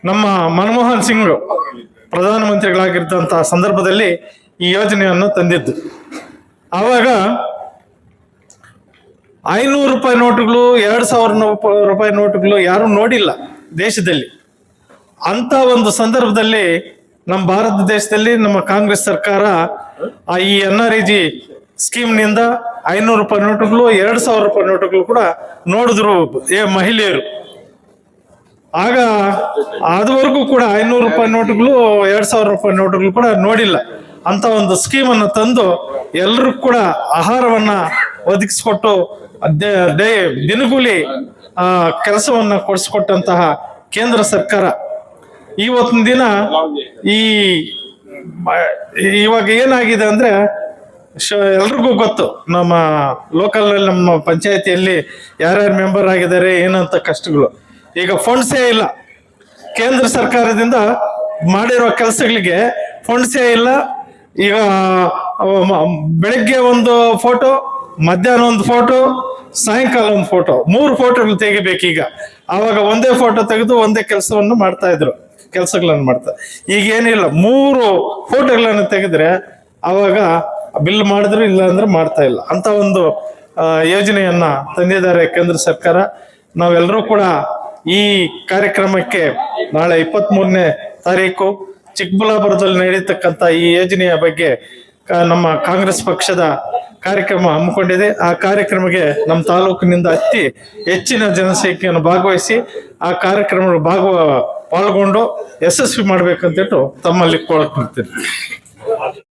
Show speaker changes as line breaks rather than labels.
ನಮ್ಮ ಮನಮೋಹನ್ ಸಿಂಗ್ ಪ್ರಧಾನಮಂತ್ರಿಗಳಾಗಿದ್ದಂತಹ ಸಂದರ್ಭದಲ್ಲಿ ಈ ಯೋಜನೆಯನ್ನು ತಂದಿದ್ದು. ಆವಾಗ 500 ರೂಪಾಯಿ ನೋಟುಗಳು, 2000 ರೂಪಾಯಿ ನೋಟುಗಳು ಯಾರು ನೋಡಿಲ್ಲ ದೇಶದಲ್ಲಿ. ಅಂತ ಒಂದು ಸಂದರ್ಭದಲ್ಲಿ ನಮ್ಮ ಭಾರತ ದೇಶದಲ್ಲಿ ನಮ್ಮ ಕಾಂಗ್ರೆಸ್ ಸರ್ಕಾರ ಈ NREG ಸ್ಕೀಮ್ನಿಂದ 500 ರೂಪಾಯಿ ನೋಟುಗಳು, 2000 ರೂಪಾಯಿ ನೋಟುಗಳು ಕೂಡ ನೋಡಿದ್ರು ಮಹಿಳೆಯರು. ಆಗ ಅದುವರೆಗೂ ಕೂಡ 500 ರೂಪಾಯಿ ನೋಟುಗಳು, 2000 ರೂಪಾಯಿ ನೋಟುಗಳು ಕೂಡ ನೋಡಿಲ್ಲ. ಅಂತ ಒಂದು ಸ್ಕೀಮನ್ನು ತಂದು ಎಲ್ಲರೂ ಕೂಡ ಆಹಾರವನ್ನ ಒದಗಿಸಿಕೊಟ್ಟು ದಿನಗೂಲಿ ಕೆಲಸವನ್ನ ಕೊಡಿಸ್ಕೊಟ್ಟಂತಹ ಕೇಂದ್ರ ಸರ್ಕಾರ ಇವತ್ತಿನ ದಿನ ಇವಾಗ ಏನಾಗಿದೆ ಅಂದ್ರೆ ಎಲ್ರಿಗೂ ಗೊತ್ತು. ನಮ್ಮ ಲೋಕಲ್ ನಮ್ಮ ಪಂಚಾಯತಿಯಲ್ಲಿ ಯಾರ್ಯಾರು ಮೆಂಬರ್ ಆಗಿದ್ದಾರೆ ಏನಂತ ಕಷ್ಟಗಳು. ಈಗ ಫಂಡ್ಸೇ ಇಲ್ಲ. ಕೇಂದ್ರ ಸರ್ಕಾರದಿಂದ ಮಾಡಿರೋ ಕೆಲಸಗಳಿಗೆ ಫಂಡ್ಸೇ ಇಲ್ಲ. ಈಗ ಬೆಳಗ್ಗೆ ಒಂದು ಫೋಟೋ, ಮಧ್ಯಾಹ್ನ ಒಂದು ಫೋಟೋ, ಸಾಯಂಕಾಲ ಒಂದು ಫೋಟೋ, 3 ಫೋಟೋಗಳು ತೆಗಿಬೇಕೀಗ. ಆವಾಗ ಒಂದೇ ಫೋಟೋ ತೆಗೆದು ಒಂದೇ ಕೆಲಸವನ್ನು ಮಾಡ್ತಾ ಇದ್ರು, ಕೆಲಸಗಳನ್ನು ಮಾಡ್ತಾ. ಈಗ ಏನಿಲ್ಲ, 3 ಫೋಟೋಗಳನ್ನು ತೆಗೆದ್ರೆ ಅವಾಗ ಬಿಲ್ ಮಾಡಿದ್ರು, ಇಲ್ಲ ಅಂದ್ರೆ ಮಾಡ್ತಾ ಇಲ್ಲ. ಅಂತ ಒಂದು ಯೋಜನೆಯನ್ನ ತಂದಿದ್ದಾರೆ ಕೇಂದ್ರ ಸರ್ಕಾರ. ನಾವೆಲ್ಲರೂ ಕೂಡ ಈ ಕಾರ್ಯಕ್ರಮಕ್ಕೆ ನಾಳೆ 23ನೇ ತಾರೀಕು ಚಿಕ್ಕಬಳ್ಳಾಪುರದಲ್ಲಿ ನಡೀತಕ್ಕಂಥ ಈ ಯೋಜನೆಯ ಬಗ್ಗೆ ನಮ್ಮ ಕಾಂಗ್ರೆಸ್ ಪಕ್ಷದ ಕಾರ್ಯಕ್ರಮ ಹಮ್ಮಿಕೊಂಡಿದೆ. ಆ ಕಾರ್ಯಕ್ರಮಕ್ಕೆ ನಮ್ಮ ತಾಲೂಕಿನಿಂದ ಹೆಚ್ಚಿನ ಜನಸಂಖ್ಯೆಯನ್ನು ಭಾಗವಹಿಸಿ ಆ ಕಾರ್ಯಕ್ರಮ ಪಾಲ್ಗೊಂಡು ಯಶಸ್ವಿ ಮಾಡ್ಬೇಕಂತೇಳಿ ತಮ್ಮಲ್ಲಿ ಕೋರಕ್